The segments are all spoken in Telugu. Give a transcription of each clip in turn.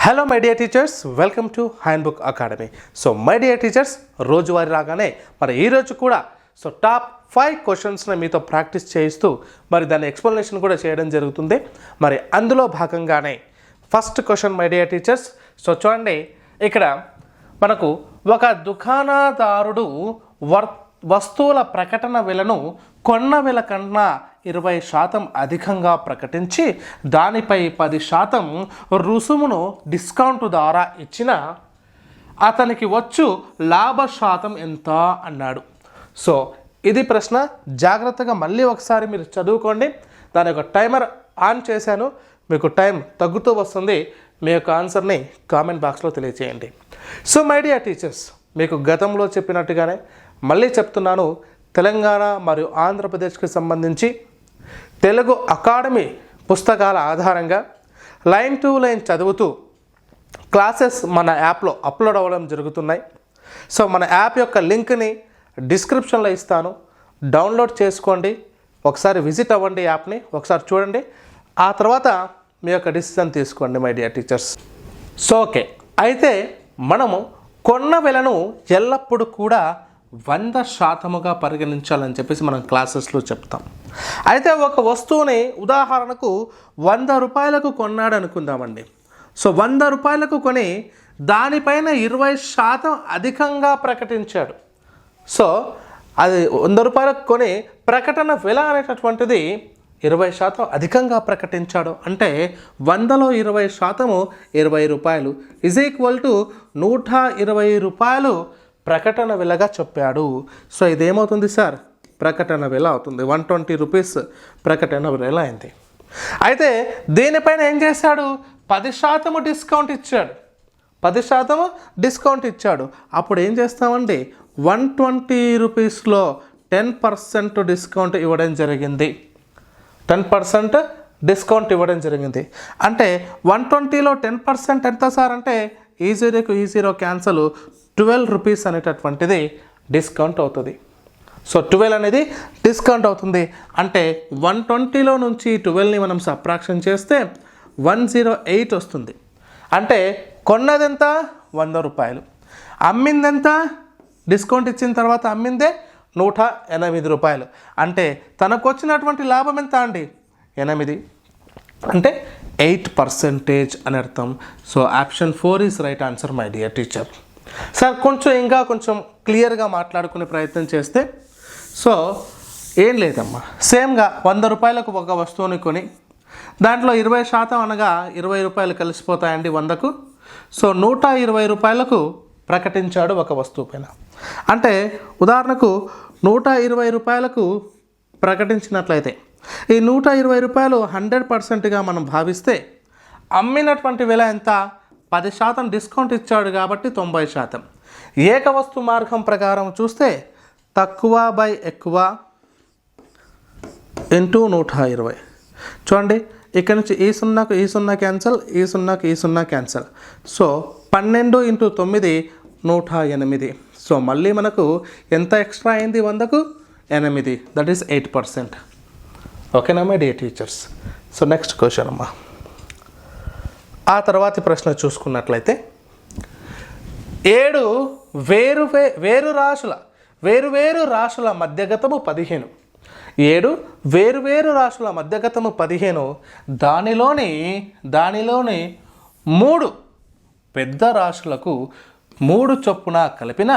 Hello my dear teachers, welcome to handbook academy. So my dear teachers, రోజువారీ రాగానే మరి ఈరోజు కూడా టాప్ 5 క్వశ్చన్స్ని మీతో ప్రాక్టీస్ చేయిస్తూ మరి దాని ఎక్స్ప్లెనేషన్ కూడా చేయడం జరుగుతుంది. మరి అందులో భాగంగానే first question my dear teachers. చూడండి, ఇక్కడ మనకు ఒక దుకాణదారుడు వస్తువుల ప్రకటన విలను కొన్న విల కన్నా 20% అధికంగా ప్రకటించి దానిపై 10% రుసుమును డిస్కౌంట్ ద్వారా ఇచ్చిన అతనికి వచ్చు లాభ శాతం ఎంత అన్నాడు. సో ఇది ప్రశ్న. జాగ్రత్తగా మళ్ళీ ఒకసారి మీరు చదువుకోండి. దాని యొక్క టైమర్ ఆన్ చేశాను, మీకు టైం తగ్గుతూ వస్తుంది. మీ యొక్క ఆన్సర్ని కామెంట్ బాక్స్లో తెలియజేయండి. సో మై డియర్ టీచర్స్, మీకు గతంలో చెప్పినట్టుగానే మళ్ళీ చెప్తున్నాను, తెలంగాణ మరియు ఆంధ్రప్రదేశ్కి సంబంధించి తెలుగు అకాడమీ పుస్తకాల ఆధారంగా లైన్ టు లైన్ చదువుతూ క్లాసెస్ మన యాప్లో అప్లోడ్ అవ్వడం జరుగుతున్నాయి. సో మన యాప్ యొక్క లింక్ని డిస్క్రిప్షన్లో ఇస్తాను, డౌన్లోడ్ చేసుకోండి. ఒకసారి విజిట్ అవ్వండి, యాప్ని ఒకసారి చూడండి. ఆ తర్వాత మీ యొక్క డిసిజన్ తీసుకోండి my dear teachers. So okay, అయితే మనము కొన్న వెలను ఎల్లప్పుడూ కూడా 100% పరిగణించాలని చెప్పేసి మనం క్లాసెస్లో చెప్తాం. అయితే ఒక వస్తువుని ఉదాహరణకు 100 రూపాయలకు కొన్నాడు అనుకుందామండి. సో 100 రూపాయలకు కొని దానిపైన 20% అధికంగా ప్రకటించాడు. సో అది 100 రూపాయలకు కొని ప్రకటన విల అనేటటువంటిది 20% అధికంగా ప్రకటించాడు. అంటే 100లో 20% 20 రూపాయలు ఈజ్ ఈక్వల్ టు 120 రూపాయలు ప్రకటన విలగా చెప్పాడు. సో ఇదేమవుతుంది సార్? ప్రకటన విల అవుతుంది. 120 రూపీస్ ప్రకటన విల అయింది. అయితే దీనిపైన ఏం చేశాడు? 10% డిస్కౌంట్ ఇచ్చాడు. 10% డిస్కౌంట్ ఇచ్చాడు. అప్పుడు ఏం చేస్తామండి? 120 రూపీస్లో 10% డిస్కౌంట్ ఇవ్వడం జరిగింది. 10% డిస్కౌంట్ ఇవ్వడం జరిగింది. అంటే 120లో 10% ఎంత సార్ అంటే ఈ జీరో క్యాన్సల్ 12 రూపీస్ అనేటటువంటిది డిస్కౌంట్ అవుతుంది. సో 12 అనేది డిస్కౌంట్ అవుతుంది. అంటే 120లో నుంచి 12ని మనం సబ్ట్రాక్షన్ చేస్తే 108 వస్తుంది. అంటే కొన్నదెంత? 100 రూపాయలు. అమ్మిందెంత? డిస్కౌంట్ ఇచ్చిన తర్వాత అమ్మిందే 108 రూపాయలు. అంటే తనకు వచ్చినటువంటి లాభం ఎంత అండి? 8. అంటే 8% అని అర్థం. So option 4 is right answer my dear teacher. Sir కొంచెం క్లియర్గా మాట్లాడుకునే ప్రయత్నం చేస్తే, సో ఏం లేదమ్మా, సేమ్గా 100 రూపాయలకు ఒక వస్తువుని కొని దాంట్లో 20% అనగా 20 రూపాయలు కలిసిపోతాయండి 100కు. సో 120 రూపాయలకు ప్రకటించాడు ఒక వస్తువు పైన. అంటే ఉదాహరణకు 120 రూపాయలకు ప్రకటించినట్లయితే ఈ 120 రూపాయలు 100%గా మనం భావిస్తే అమ్మినటువంటి విల ఎంత? 10% డిస్కౌంట్ ఇచ్చాడు కాబట్టి 90%. ఏకవస్తు మార్గం ప్రకారం చూస్తే తక్కువ బై ఎక్కువ ఇంటూ 120. చూడండి, ఇక్కడ నుంచి ఈ 0కు ఈ 0 క్యాన్సల్, ఈ 0కు ఈ 0 క్యాన్సల్. సో 12 × 9 108. సో మళ్ళీ మనకు ఎంత ఎక్స్ట్రా అయింది? 100కు 8. That is 8%. ఓకేనా my dear teachers? So next question అమ్మా. ఆ తర్వాతి ప్రశ్న చూసుకున్నట్లయితే 7 వేరు రాశుల మధ్యగతము 15. 7 వేరు రాశుల మధ్యగతము 15. దానిలోని 3 పెద్ద రాశులకు 3 చొప్పున కలిపిన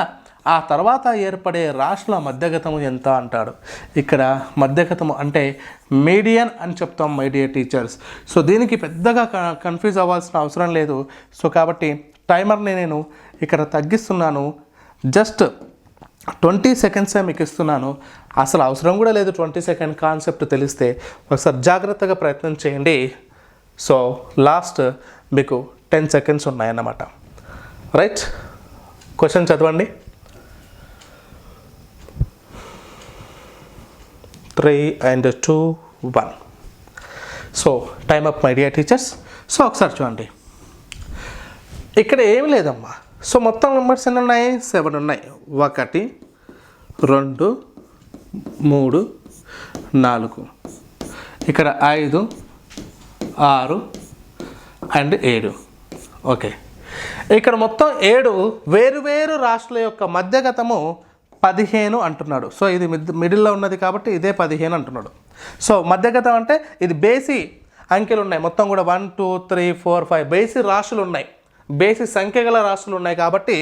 ఆ తర్వాత ఏర్పడే రాశుల మధ్యగతము ఎంత అంటాడు. ఇక్కడ మధ్యగతము అంటే మీడియన్ అని చెప్తాం మై డియర్ టీచర్స్. సో దీనికి పెద్దగా కన్ఫ్యూజ్ అవ్వాల్సిన అవసరం లేదు. సో కాబట్టి టైమర్ని నేను ఇక్కడ తగ్గిస్తున్నాను. జస్ట్ 20 సెకండ్సే మీకు ఇస్తున్నాను. అసలు అవసరం కూడా లేదు 20 సెకండ్ కాన్సెప్ట్ తెలిస్తే. ఒకసారి జాగ్రత్తగా ప్రయత్నం చేయండి. సో లాస్ట్ మీకు 10 సెకండ్స్ ఉన్నాయన్నమాట. రైట్, క్వశ్చన్ చదవండి. 3 and 2 1. So time up my dear teachers. So ఒకసారి చూడండి, ఇక్కడ ఏమి లేదమ్మా. సో మొత్తం నెంబర్స్ ఎన్ని ఉన్నాయి? 7 ఉన్నాయి. 1 2 3 4. ఇక్కడ 5 6 and 7. ఓకే, ఇక్కడ మొత్తం 7 వేరు రాశుల యొక్క మధ్యగతము 15 అంటున్నాడు. సో ఇది మిడిల్లో ఉన్నది కాబట్టి ఇదే 15 అంటున్నాడు. సో మధ్యగతం అంటే ఇది బేసి అంకెలు ఉన్నాయి, మొత్తం కూడా 1 2 3 4 5 బేసి రాశులు ఉన్నాయి, బేసి సంఖ్య గల రాశులు ఉన్నాయి. కాబట్టి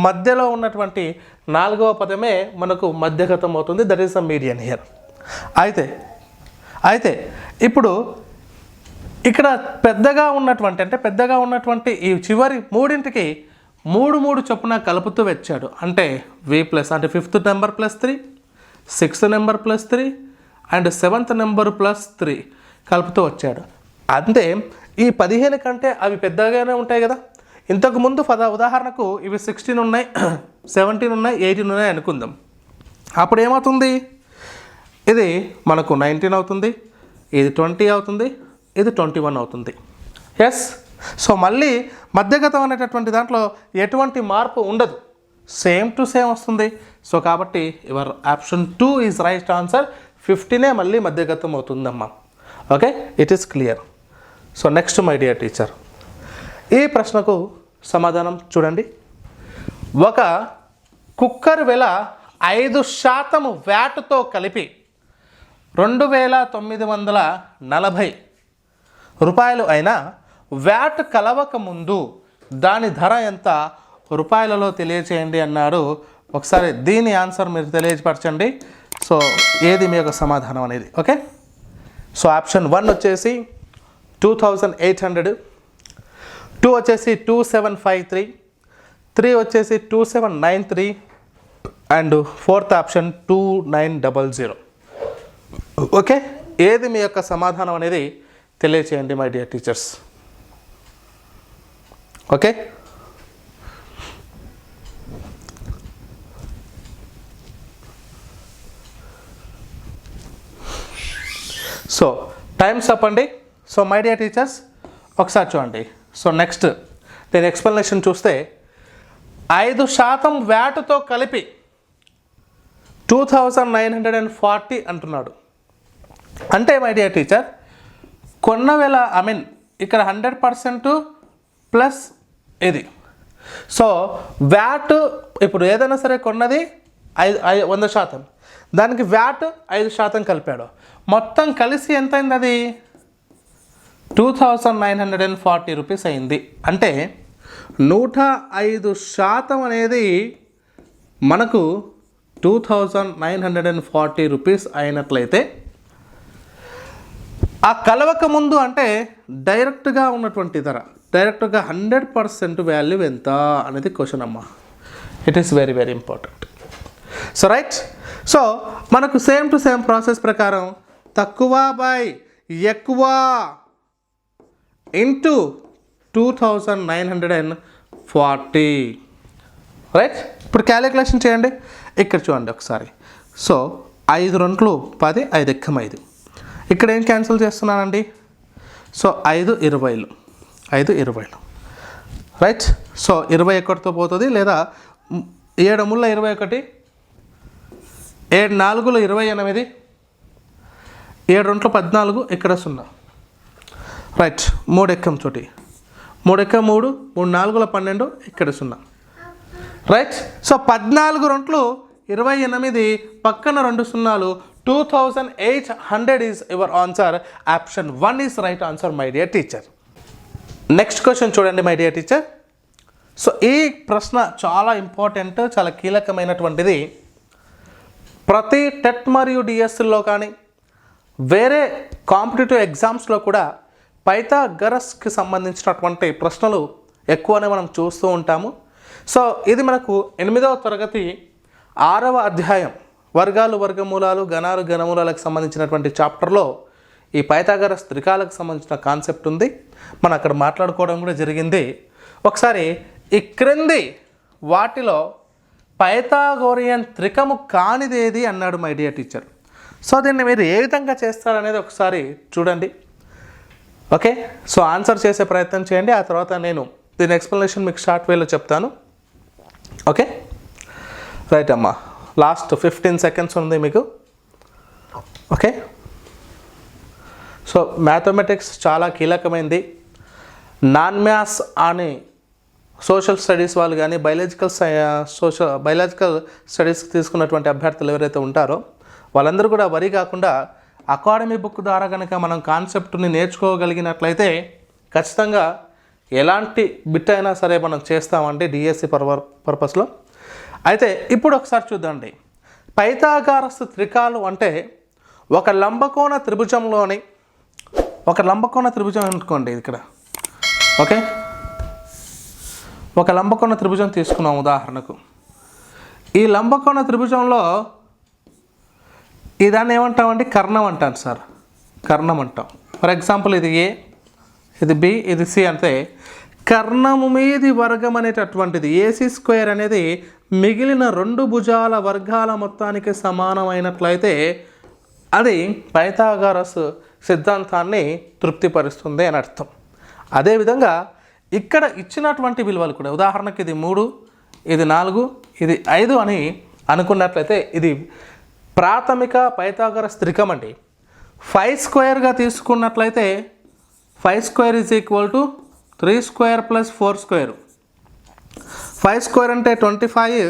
మధ్యలో ఉన్నటువంటి 4వ పదమే మనకు మధ్యగతం అవుతుంది. That is the median here. అయితే ఇప్పుడు ఇక్కడ పెద్దగా ఉన్నటువంటి ఈ చివరి మూడింటికి 3 చొప్పున కలుపుతూ వచ్చాడు. అంటే V ప్లస్ అంటే 5th number +3, 6th number +3 and 7th number +3 కలుపుతూ వచ్చాడు. అంతే ఈ 15 కంటే అవి పెద్దగానే ఉంటాయి కదా. ఇంతకుముందు ఉదాహరణకు ఇవి 16 ఉన్నాయి, 17 ఉన్నాయి, 18 ఉన్నాయి అనుకుందాం. అప్పుడు ఏమవుతుంది, ఇది మనకు 19 అవుతుంది, ఇది 20 అవుతుంది, ఇది 21 అవుతుంది. ఎస్, సో మళ్ళీ మధ్యగతం అనేటటువంటి దాంట్లో ఎటువంటి మార్పు ఉండదు, సేమ్ టు సేమ్ వస్తుంది. సో కాబట్టి your option 2 is right answer. 15 మళ్ళీ మధ్యగతం అవుతుందమ్మా. Okay, it is clear. So next my dear teacher, ఈ ప్రశ్నకు సమాధానం చూడండి. ఒక కుక్కర్ వెల 5% వ్యాట్తో కలిపి 2940 రూపాయలు అయినా వ్యాట్ కలవక ముందు దాని ధర ఎంత రూపాయలలో తెలియచేయండి అన్నాడు. ఒకసారి దీని ఆన్సర్ మీరు తెలియపరచండి. సో ఏది మీ యొక్క సమాధానం అనేది. ఓకే, సో ఆప్షన్ 1 వచ్చేసి 2800, 2 వచ్చేసి 2753, 3 వచ్చేసి 2793 అండ్ 4th ఆప్షన్ 2900. ఓకే, ఏది మీ యొక్క సమాధానం అనేది తెలియచేయండి my dear teachers. Okay, so times up అండి. సో మై డియర్ టీచర్స్ ఒకసారి చూడండి. సో నెక్స్ట్ నేను ఎక్స్ప్లెనేషన్ చూస్తే 5% వ్యాట్తో కలిపి 2940 అంటున్నాడు. అంటే మై డియర్ టీచర్ కొన్న వేళ ఇక్కడ 100% ప్లస్ ఇది. సో వ్యాట్ ఇప్పుడు ఏదైనా సరే కొన్నది 100%, దానికి వ్యాట్ 5% కలిపాడు, మొత్తం కలిసి ఎంత అయింది, అది 2940 రూపీస్ అయింది. అంటే 105% అనేది మనకు 2940 రూపీస్ అయినట్లయితే, ఆ కలవక ముందు అంటే డైరెక్ట్గా ఉన్నటువంటి ధర, డైరెక్ట్గా 100% వాల్యూ ఎంత అనేది క్వశ్చన్ అమ్మా. It is very very important. So right, so మనకు సేమ్ టు సేమ్ ప్రాసెస్ ప్రకారం తక్కువ బై ఎక్కువ ఇంటూ 2940. రైట్, ఇప్పుడు క్యాలిక్యులేషన్ చేయండి. ఇక్కడ చూడండి ఒకసారి. సో 5 2 10, 5 ఎక్కం 5. ఇక్కడ ఏం క్యాన్సిల్ చేస్తున్నానండి. సో 5 20, 5 20. రైట్, సో 21తో పోతుంది, లేదా 7 3 21, 7 4 28, 7 2 14, ఇక్కడ 0. రైట్, 3 ఎక్కం చోటి, 3 ఎక్కం 3, 3 4 12, ఇక్కడ 0. రైట్, సో 14 2 28, పక్కన 2 0, 2800 is your answer. Option 1 is right answer my dear teacher. Next question చూడండి మై డియర్ టీచర్. సో ఈ ప్రశ్న చాలా ఇంపార్టెంట్, చాలా కీలకమైనటువంటిది. ప్రతి టెట్ మరియు డిఎస్సిలో కానీ వేరే కాంపిటేటివ్ ఎగ్జామ్స్లో కూడా పైథాగరస్కి సంబంధించినటువంటి ప్రశ్నలు ఎక్కువనే మనం చూస్తూ ఉంటాము. సో ఇది మనకు 8వ తరగతి 6వ అధ్యాయం వర్గాలు వర్గమూలాలు గణాలు ఘనమూలాలకు సంబంధించినటువంటి చాప్టర్లో ఈ పైథాగరస్ త్రికాలకు సంబంధించిన కాన్సెప్ట్ ఉంది. మనం అక్కడ మాట్లాడుకోవడం కూడా జరిగింది. ఒకసారి ఈ క్రింది వాటిలో పైథాగోరియన్ త్రికము కానిదేది అన్నాడు మై డియర్ టీచర్. సో దీన్ని మీరు ఏ విధంగా చేస్తారనేది ఒకసారి చూడండి. ఓకే, సో ఆన్సర్ చేసే ప్రయత్నం చేయండి. ఆ తర్వాత నేను దీని ఎక్స్ప్లెనేషన్ మీకు షార్ట్ వేలో చెప్తాను. ఓకే రైట్ అమ్మా, లాస్ట్ 15 సెకండ్స్ ఉంది మీకు. ఓకే, సో మ్యాథమెటిక్స్ చాలా కీలకమైంది. నాన్ మ్యాథ్స్ అని సోషల్ స్టడీస్ వాళ్ళు కానీ బయాలజికల్ స్టడీస్ తీసుకున్నటువంటి అభ్యర్థులు ఎవరైతే ఉంటారో వాళ్ళందరూ కూడా వరి కాకుండా అకాడమీ బుక్ ద్వారా కనుక మనం కాన్సెప్ట్ని నేర్చుకోగలిగినట్లయితే ఖచ్చితంగా ఎలాంటి బిట్ అయినా సరే మనం చేస్తామండి డిఎస్సి పర్పస్లో. అయితే ఇప్పుడు ఒకసారి చూద్దాండి. పైథాగరస్ త్రికాలు అంటే ఒక లంబకోణ త్రిభుజం అనుకోండి ఇక్కడ. ఓకే, ఒక లంబకోణ త్రిభుజం తీసుకున్నాం ఉదాహరణకు. ఈ లంబకోణ త్రిభుజంలో దాన్ని ఏమంటామండి? కర్ణం అంటాను సార్, కర్ణం అంటాం. ఫర్ ఎగ్జాంపుల్ ఇది ఏ, ఇది బి, ఇది సి అంటే కర్ణము మీది వర్గం అనేటటువంటిది ఏసీ స్క్వేర్ అనేది మిగిలిన రెండు భుజాల వర్గాల మొత్తానికి సమానమైనట్లయితే అది పైథాగరస్ సిద్ధాంతాన్ని తృప్తిపరుస్తుంది అని అర్థం. అదేవిధంగా ఇక్కడ ఇచ్చినటువంటి విలువలు కూడా ఉదాహరణకి ఇది 3, ఇది 4, ఇది 5 అని అనుకున్నట్లయితే ఇది ప్రాథమిక పైథాగరస్ త్రికం అండి. 5 స్క్వేర్గా తీసుకున్నట్లయితే 5 square is equal to 3 square plus 4 square. 5 square అంటే 25,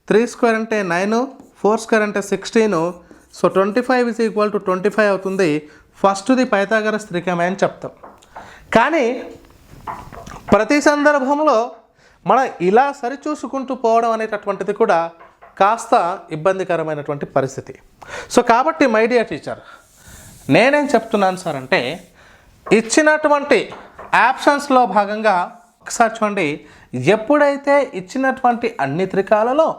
3 స్క్వేర్ అంటే 9, 4 స్క్వేర్ అంటే 16. సో 25 ఈజ్ ఈక్వల్ టు 25 అవుతుంది. ఫస్ట్ది పైథాగరస్ త్రికమే అని చెప్తాం. కానీ ప్రతి సందర్భంలో మనం ఇలా సరిచూసుకుంటూ పోవడం అనేటటువంటిది కూడా కాస్త ఇబ్బందికరమైనటువంటి పరిస్థితి. సో కాబట్టి మై డియర్ టీచర్, నేనేం చెప్తున్నాను సార్ అంటే ఇచ్చినటువంటి ఆప్షన్స్లో భాగంగా ఒకసారి చూడండి. ఎప్పుడైతే ఇచ్చినటువంటి అన్ని త్రికాలలో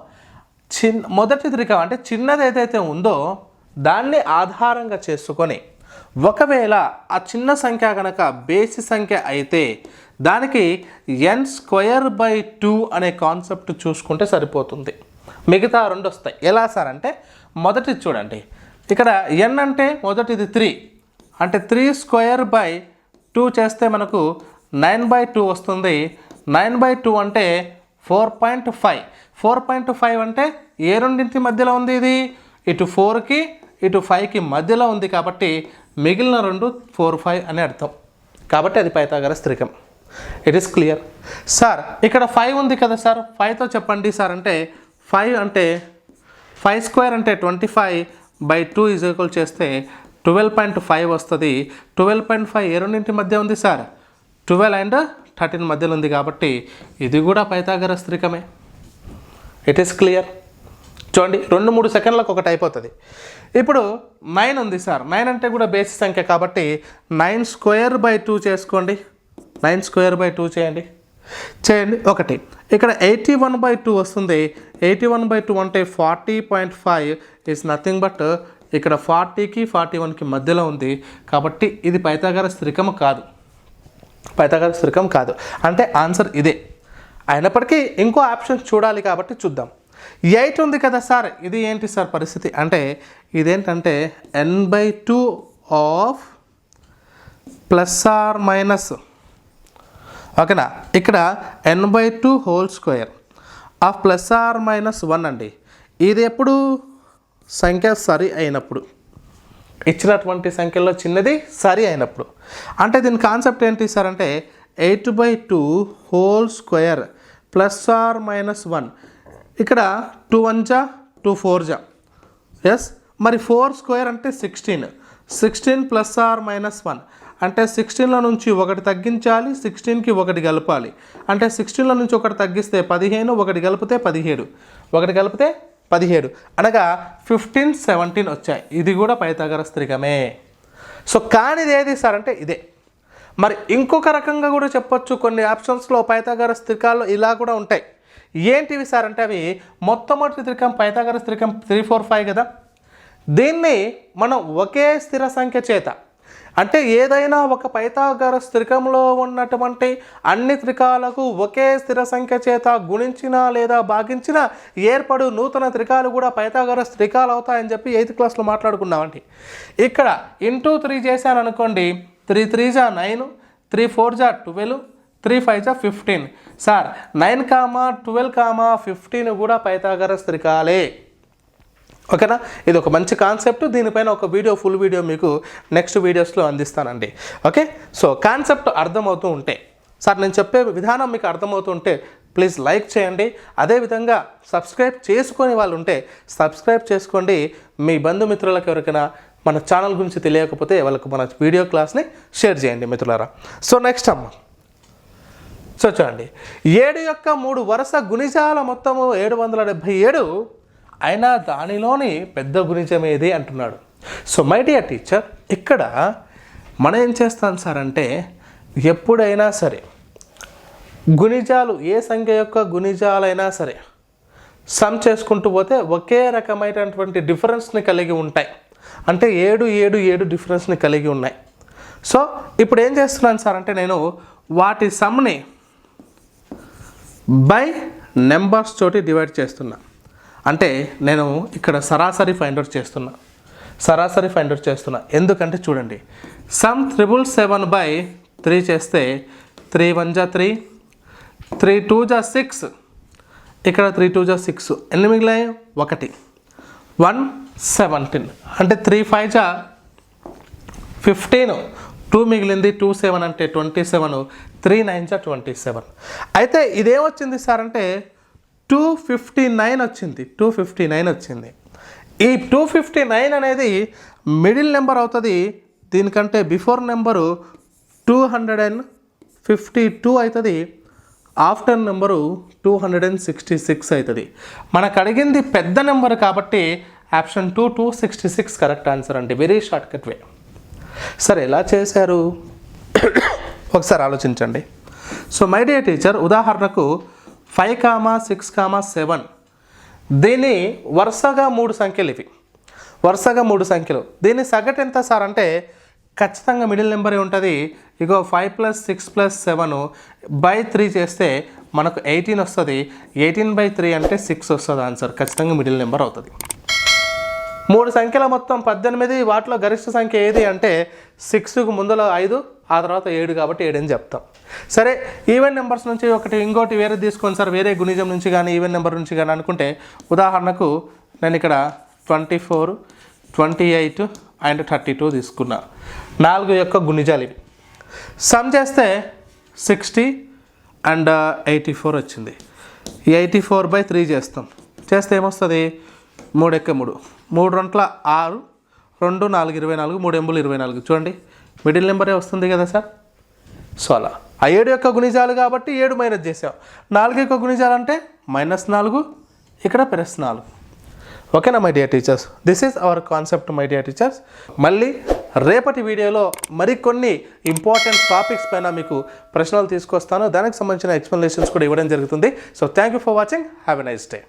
మొదటి త్రికం అంటే చిన్నది ఏదైతే ఉందో దాన్ని ఆధారంగా చేసుకొని ఒకవేళ ఆ చిన్న సంఖ్య కనుక బేసి సంఖ్య అయితే దానికి n²/2 అనే కాన్సెప్ట్ చూసుకుంటే సరిపోతుంది. మిగతా రెండు వస్తాయి. ఎలా సార్ అంటే మొదటిది చూడండి, ఇక్కడ n అంటే మొదటిది 3 అంటే 3² చేస్తే మనకు 9/2 వస్తుంది. 9/2 అంటే 4.5. 4.5 అంటే ఏ రెండింటి మధ్యలో ఉంది? ఇది ఇటు 4కి ఇటు 5కి మధ్యలో ఉంది కాబట్టి మిగిలిన రెండు 4, 5 అని అర్థం. కాబట్టి అది పైథాగరస్ త్రికం. It is clear sir. ఇక్కడ 5 ఉంది కదా సార్, 5తో చెప్పండి సార్ అంటే 5 అంటే 5 స్క్వేర్ అంటే 25/2 ఈజ్ ఈక్వల్ చేస్తే 12.5 వస్తుంది. 12.5 ఏ రెండింటి మధ్య ఉంది సార్? 12 అండ్ 13 మధ్యలో ఉంది కాబట్టి ఇది కూడా పైథాగరస్ త్రికమే. It is clear. చూడండి 2-3 సెకండ్లకు ఒకటి అయిపోతుంది. ఇప్పుడు 9 ఉంది సార్, 9 అంటే కూడా బేసి సంఖ్య కాబట్టి 9²/2 చేసుకోండి. 9²/2 చేయండి. ఒకటి ఇక్కడ 81/2 వస్తుంది. 81/2 అంటే 40.5 ఈజ్ నథింగ్ బట్ ఇక్కడ 40కి 41కి మధ్యలో ఉంది కాబట్టి ఇది పైథాగరస్ త్రికం కాదు. పైథాగరస్ త్రికం కాదు అంటే ఆన్సర్ ఇదే. అయినప్పటికీ ఇంకో ఆప్షన్ చూడాలి కాబట్టి చూద్దాం. 8 ఉంది కదా సార్, ఇది ఏంటి సార్ పరిస్థితి అంటే ఇదేంటంటే n/2 ఆఫ్ +or- ఓకేనా. ఇక్కడ n/2 whole square of +or-1 అండి. ఇది ఎప్పుడు సంఖ్య సరి అయినప్పుడు, ఇచ్చినటువంటి సంఖ్యలో చిన్నది సరి అయినప్పుడు. అంటే దీని కాన్సెప్ట్ ఏంటి సార్ అంటే 8/2 హోల్ స్క్వేర్ +or-1. ఇక్కడ 2 1 జా 2 4 జా ఎస్. మరి 4 స్క్వేర్ అంటే 16. 16 +or-1 అంటే 16లో నుంచి 1 తగ్గించాలి, 16కి 1 కలపాలి. అంటే 16లో నుంచి 1 తగ్గిస్తే 15, 1 కలిపితే 17, 1 కలిపితే 17 అనగా 15, 17 వచ్చాయి. ఇది కూడా పైథాగరస్ త్రికమే. సో కానిది ఏది సార్ అంటే ఇదే. మరి ఇంకొక రకంగా కూడా చెప్పొచ్చు, కొన్ని ఆప్షన్స్లో పైథాగరస్ త్రికాల్లో ఇలా కూడా ఉంటాయి. ఏంటివి సార్ అంటే అవి మొట్టమొదటి త్రికం పైథాగరస్ త్రికం 3 4 5 కదా. దీన్ని మనం ఒకే స్థిర సంఖ్య చేత అంటే ఏదైనా ఒక పైథాగరస్ త్రికంలో ఉన్నటువంటి అన్ని త్రికాలకు ఒకే స్థిర సంఖ్య చేత గుణించిన లేదా భాగించిన ఏర్పడు నూతన త్రికాలు కూడా పైథాగరస్ త్రికాలు అవుతాయని చెప్పి 8th క్లాస్లో మాట్లాడుకున్నామండి. ఇక్కడ ఇంటూ 3 చేశాను అనుకోండి, 3 3 జా 9, 3 4 జా 12, 3 5 జా 15. సార్ 9, 12, 15 కూడా పైథాగరస్ త్రికాలే. ఓకేనా. ఇది ఒక మంచి కాన్సెప్ట్. దీనిపైన ఒక ఫుల్ వీడియో మీకు నెక్స్ట్ వీడియోస్లో అందిస్తానండి. ఓకే. సో కాన్సెప్ట్ అర్థమవుతూ ఉంటే సార్ నేను చెప్పే విధానం మీకు అర్థమవుతుంటే ప్లీజ్ లైక్ చేయండి. అదేవిధంగా సబ్స్క్రైబ్ చేసుకొని వాళ్ళు ఉంటే సబ్స్క్రైబ్ చేసుకోండి. మీ బంధుమిత్రులకు ఎవరికైనా మన ఛానల్ గురించి తెలియకపోతే వాళ్ళకు మన వీడియో క్లాస్ని షేర్ చేయండి మిత్రులారా. సో నెక్స్ట్ అమ్మ, సో చూడండి 7 యొక్క 3 వరుస గుణిజాల మొత్తము 777 అయినా దానిలోని పెద్ద గుణిజం ఏది అంటున్నాడు. సో మై డియర్ టీచర్, ఇక్కడ మనం ఏం చేస్తాం సార్ అంటే ఎప్పుడైనా సరే గుణిజాలు ఏ సంఖ్య యొక్క గుణిజాలైనా సరే సమ్ చేసుకుంటూ పోతే ఒకే రకమైనటువంటి డిఫరెన్స్ని కలిగి ఉంటాయి. అంటే 7 7 7 డిఫరెన్స్ని కలిగి ఉన్నాయి. సో ఇప్పుడు ఏం చేస్తున్నాను సార్ అంటే నేను వాటి సమ్ని బై నెంబర్స్ తోటి డివైడ్ చేస్తున్నా. అంటే నేను ఇక్కడ సరాసరి ఫైండ్ అవుట్ చేస్తున్నా. ఎందుకంటే చూడండి, సమ్ 777/3 చేస్తే 3 1 = 3, 3 2 = 6, ఇక్కడ 3 2 = 6, ఎన్ని మిగిలాయి 1, 117 అంటే 3 5 = 15, 2 మిగిలింది 2 7 అంటే 27, 3 9 = 27. అయితే ఇదేమొచ్చింది సార్ అంటే 259 వచ్చింది. ఈ 259 అనేది మిడిల్ నెంబర్ అవుతుంది. దీనికంటే బిఫోర్ నెంబరు 252 అవుతుంది, ఆఫ్టర్ నెంబరు 266 అవుతుంది. మనకు అడిగింది పెద్ద నెంబర్ కాబట్టి ఆప్షన్ 2 266 కరెక్ట్ ఆన్సర్ అండి. వెరీ షార్ట్ కట్ వే. సరే ఎలా చేశారు ఒకసారి ఆలోచించండి. సో మై డియర్ టీచర్, ఉదాహరణకు 5, 6, 7 దీని వరుసగా 3 సంఖ్యలు. దీని సగటు ఎంత సార్ అంటే ఖచ్చితంగా మిడిల్ నెంబరే ఉంటుంది. ఇగో 5 + 6 + 7/3 చేస్తే మనకు 18 వస్తుంది. 18/3 అంటే 6 వస్తుంది ఆన్సర్. ఖచ్చితంగా మిడిల్ నెంబర్ అవుతుంది. 3 సంఖ్యల మొత్తం 18, వాటిలో గరిష్ట సంఖ్య ఏది అంటే 6కు ముందులో 5, ఆ తర్వాత 7 కాబట్టి 7 అని చెప్తాం. సరే, ఈవెన్ నెంబర్స్ నుంచి ఇంకోటి వేరే తీసుకోండి సార్, వేరే గుణిజం నుంచి కానీ ఈవెన్ నెంబర్ నుంచి కానీ అనుకుంటే ఉదాహరణకు నేను ఇక్కడ 24, 28 అండ్ 32 తీసుకున్నా. 4 యొక్క గుణిజాలు ఇవి. సమ్ చేస్తే 60 అండ్ 84 వచ్చింది. 84/3 చేస్తే ఏమొస్తుంది 3 × 3, 3 2 6, 2 4 24, 3 8 24. చూడండి మిడిల్ నెంబరే వస్తుంది కదా సార్. సో అలా ఆ 7 యొక్క గుణిజాలు కాబట్టి 7 మైనస్ చేసాం. 4 యొక్క గుణిజాలు అంటే -4, ఇక్కడ +4. ఓకేనా my dear teachers, this is our concept my dear teachers. మళ్ళీ రేపటి వీడియోలో మరికొన్ని ఇంపార్టెంట్ టాపిక్స్ పైన మీకు ప్రశ్నలు తీసుకొస్తాను. దానికి సంబంధించిన ఎక్స్ప్లెనేషన్స్ కూడా ఇవ్వడం జరుగుతుంది. So thank you for watching. Have a nice day.